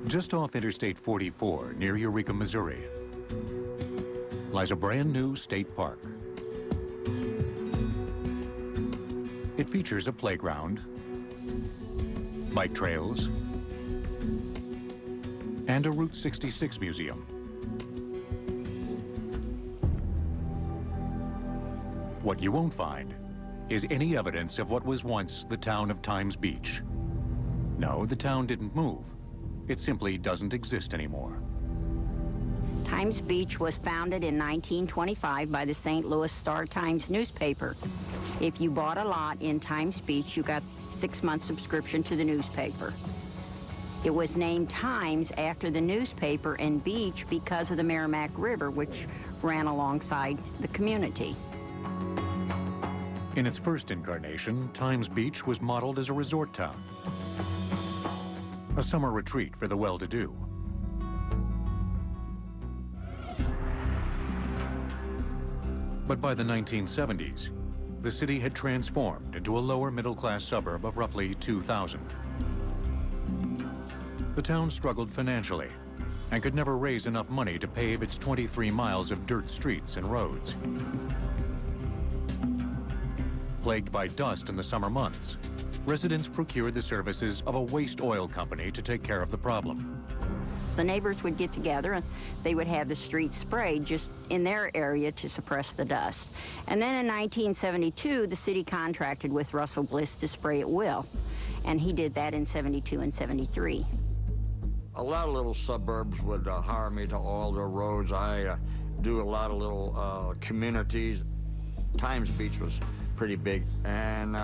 Just off Interstate 44 near Eureka, Missouri, lies a brand new state park. It features a playground, bike trails, and a Route 66 museum. What you won't find is any evidence of what was once the town of Times Beach. No, the town didn't move. It simply doesn't exist anymore. Times Beach was founded in 1925 by the St. Louis Star-Times newspaper. If you bought a lot in Times Beach, you got 6-month subscription to the newspaper. It was named Times after the newspaper and beach because of the Merrimack River, which ran alongside the community. In its first incarnation, Times Beach was modeled as a resort town, a summer retreat for the well-to-do. But by the 1970s, the city had transformed into a lower middle-class suburb of roughly 2,000. The town struggled financially and could never raise enough money to pave its 23 miles of dirt streets and roads. Plagued by dust in the summer months, residents procured the services of a waste oil company to take care of the problem. The neighbors would get together and they would have the streets sprayed just in their area to suppress the dust. And then in 1972, the city contracted with Russell Bliss to spray at will. And he did that in 72 and 73. A lot of little suburbs would hire me to oil their roads. I do a lot of little communities. Times Beach was pretty big, and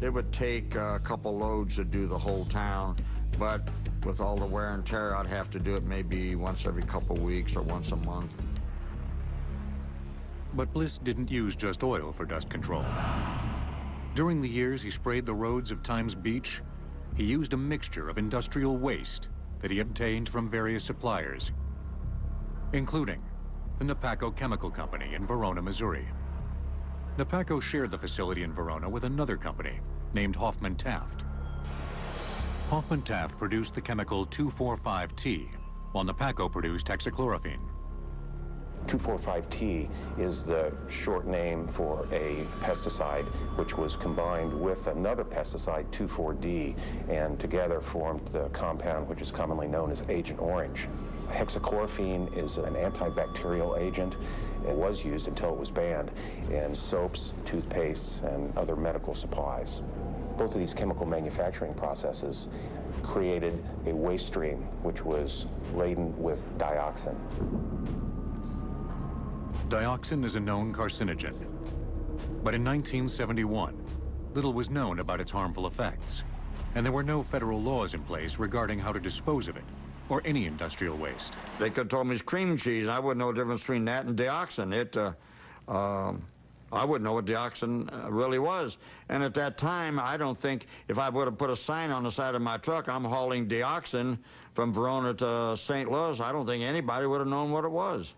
it would take a couple loads to do the whole town, but with all the wear and tear, I'd have to do it maybe once every couple weeks or once a month. But Bliss didn't use just oil for dust control. During the years he sprayed the roads of Times Beach, he used a mixture of industrial waste that he obtained from various suppliers, including the Napaco Chemical Company in Verona, Missouri. Napaco shared the facility in Verona with another company named Hoffman Taft. Hoffman Taft produced the chemical 2,4,5-T, while Napaco produced hexachlorophene. 2,4,5-T is the short name for a pesticide which was combined with another pesticide, 2,4-D, and together formed the compound which is commonly known as Agent Orange. Hexachlorophene is an antibacterial agent. It was used until it was banned in soaps, toothpastes, and other medical supplies. Both of these chemical manufacturing processes created a waste stream which was laden with dioxin. Dioxin is a known carcinogen. But in 1971, little was known about its harmful effects, and there were no federal laws in place regarding how to dispose of it, or any industrial waste. They could have told me it's cream cheese, and I wouldn't know the difference between that and dioxin. I wouldn't know what dioxin really was. And at that time, I don't think if I would have put a sign on the side of my truck, I'm hauling dioxin from Verona to St. Louis, I don't think anybody would have known what it was.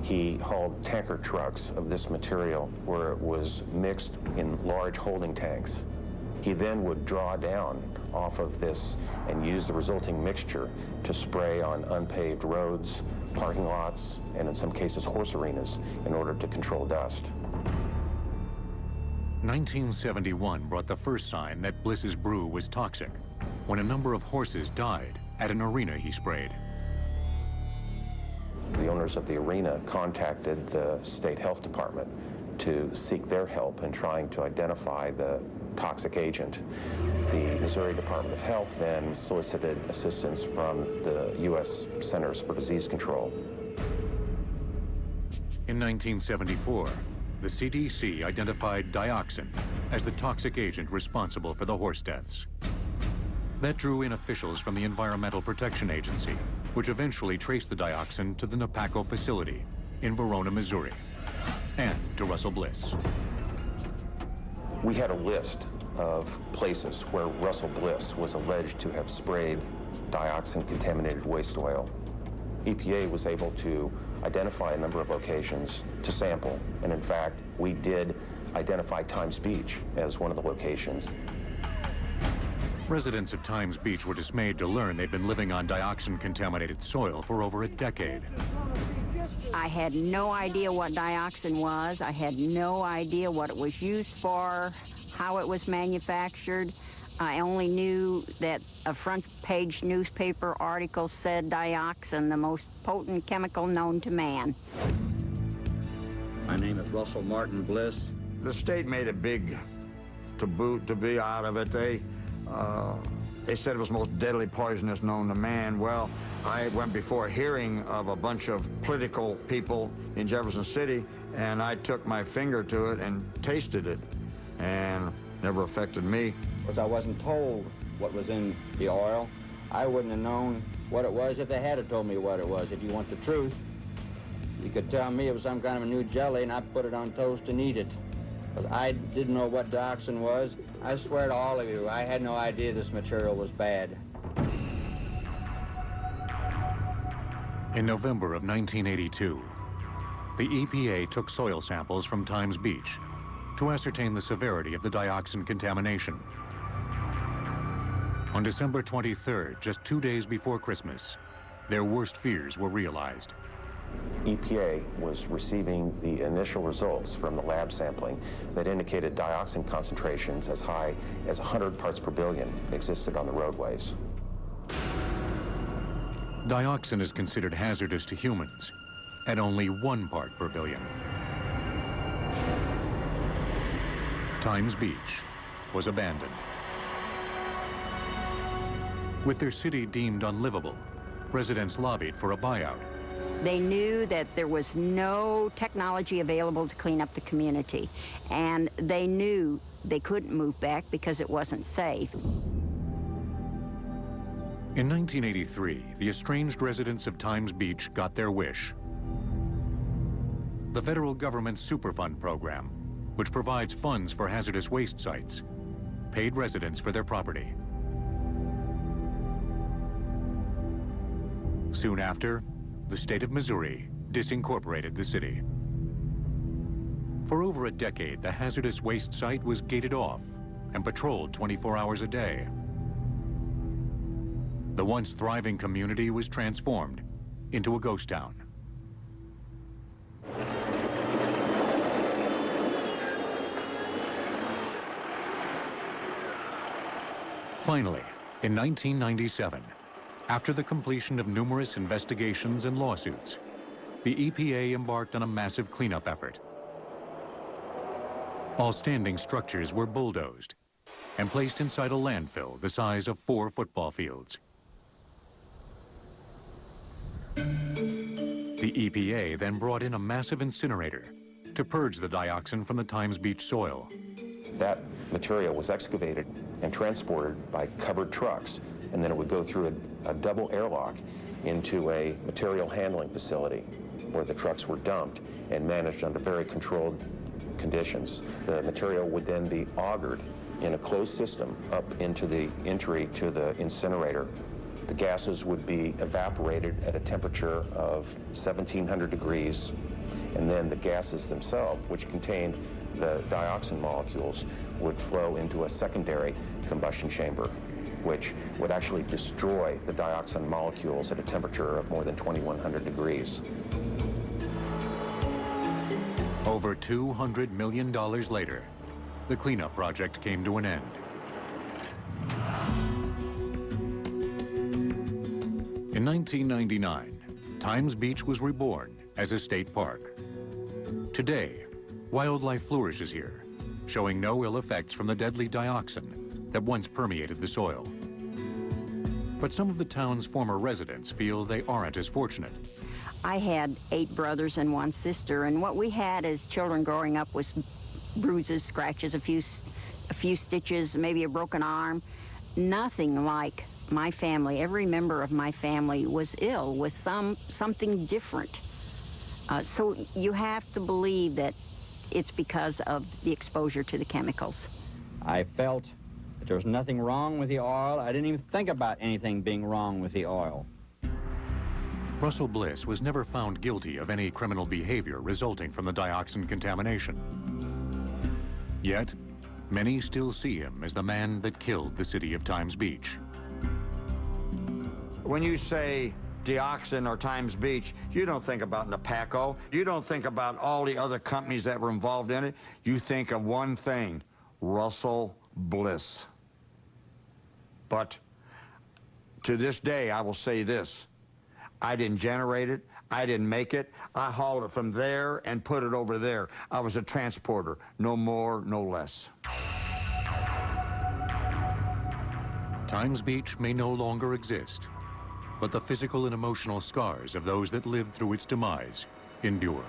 He hauled tanker trucks of this material where it was mixed in large holding tanks. He then would draw down off of this and use the resulting mixture to spray on unpaved roads, parking lots, and in some cases horse arenas in order to control dust. 1971 brought the first sign that Bliss's brew was toxic, when a number of horses died at an arena he sprayed. The owners of the arena contacted the state health department to seek their help in trying to identify the toxic agent. The Missouri Department of Health then solicited assistance from the U.S. Centers for Disease Control. In 1974, the CDC identified dioxin as the toxic agent responsible for the horse deaths. That drew in officials from the Environmental Protection Agency, which eventually traced the dioxin to the Napaco facility in Verona, Missouri, and to Russell Bliss. We had a list of places where Russell Bliss was alleged to have sprayed dioxin-contaminated waste oil. EPA was able to identify a number of locations to sample, and in fact, we did identify Times Beach as one of the locations. Residents of Times Beach were dismayed to learn they'd been living on dioxin-contaminated soil for over a decade. I had no idea what dioxin was. I had no idea what it was used for, how it was manufactured. I only knew that a front-page newspaper article said dioxin, the most potent chemical known to man. My name is Russell Martin Bliss. The state made a big to-be out of it. They said it was the most deadly poisonous known to man. Well, I went before a hearing of a bunch of political people in Jefferson City, and I took my finger to it and tasted it, and never affected me. Because I wasn't told what was in the oil. I wouldn't have known what it was if they had told me what it was. If you want the truth, you could tell me it was some kind of a new jelly, and I'd put it on toast and eat it. Because I didn't know what dioxin was. I swear to all of you, I had no idea this material was bad. In November of 1982, the EPA took soil samples from Times Beach to ascertain the severity of the dioxin contamination. On December 23rd, just 2 days before Christmas, their worst fears were realized. EPA was receiving the initial results from the lab sampling that indicated dioxin concentrations as high as 100 parts per billion existed on the roadways. Dioxin is considered hazardous to humans at only 1 part per billion. Times Beach was abandoned. With their city deemed unlivable, residents lobbied for a buyout. They knew that there was no technology available to clean up the community, and they knew they couldn't move back because it wasn't safe. In 1983, the estranged residents of Times Beach got their wish. The federal government's Superfund program, which provides funds for hazardous waste sites, paid residents for their property. Soon after, the state of Missouri disincorporated the city. For over a decade, the hazardous waste site was gated off and patrolled 24 hours a day. The once thriving community was transformed into a ghost town. Finally, in 1997, after the completion of numerous investigations and lawsuits, the EPA embarked on a massive cleanup effort. All standing structures were bulldozed and placed inside a landfill the size of 4 football fields. The EPA then brought in a massive incinerator to purge the dioxin from the Times Beach soil. That material was excavated and transported by covered trucks, and then it would go through a double airlock into a material handling facility where the trucks were dumped and managed under very controlled conditions. The material would then be augured in a closed system up into the entry to the incinerator. The gases would be evaporated at a temperature of 1,700 degrees, and then the gases themselves, which contained the dioxin molecules, would flow into a secondary combustion chamber, which would actually destroy the dioxin molecules at a temperature of more than 2,100 degrees. Over $200 million later, the cleanup project came to an end. In 1999, Times Beach was reborn as a state park. Today, wildlife flourishes here, showing no ill effects from the deadly dioxin that once permeated the soil. But some of the town's former residents feel they aren't as fortunate. I had 8 brothers and 1 sister, and what we had as children growing up was bruises, scratches, a few stitches, maybe a broken arm. Nothing like my family. Every member of my family was ill with something different. So you have to believe that it's because of the exposure to the chemicals. I felt that there was nothing wrong with the oil. I didn't even think about anything being wrong with the oil. Russell Bliss was never found guilty of any criminal behavior resulting from the dioxin contamination. Yet, Many still see him as the man that killed the city of Times Beach. When you say Dioxin or Times Beach, you don't think about Napaco. You don't think about all the other companies that were involved in it. You think of one thing, Russell Bliss. But to this day, I will say this. I didn't generate it. I didn't make it. I hauled it from there and put it over there. I was a transporter, no more, no less. Times Beach may no longer exist, but the physical and emotional scars of those that lived through its demise endure.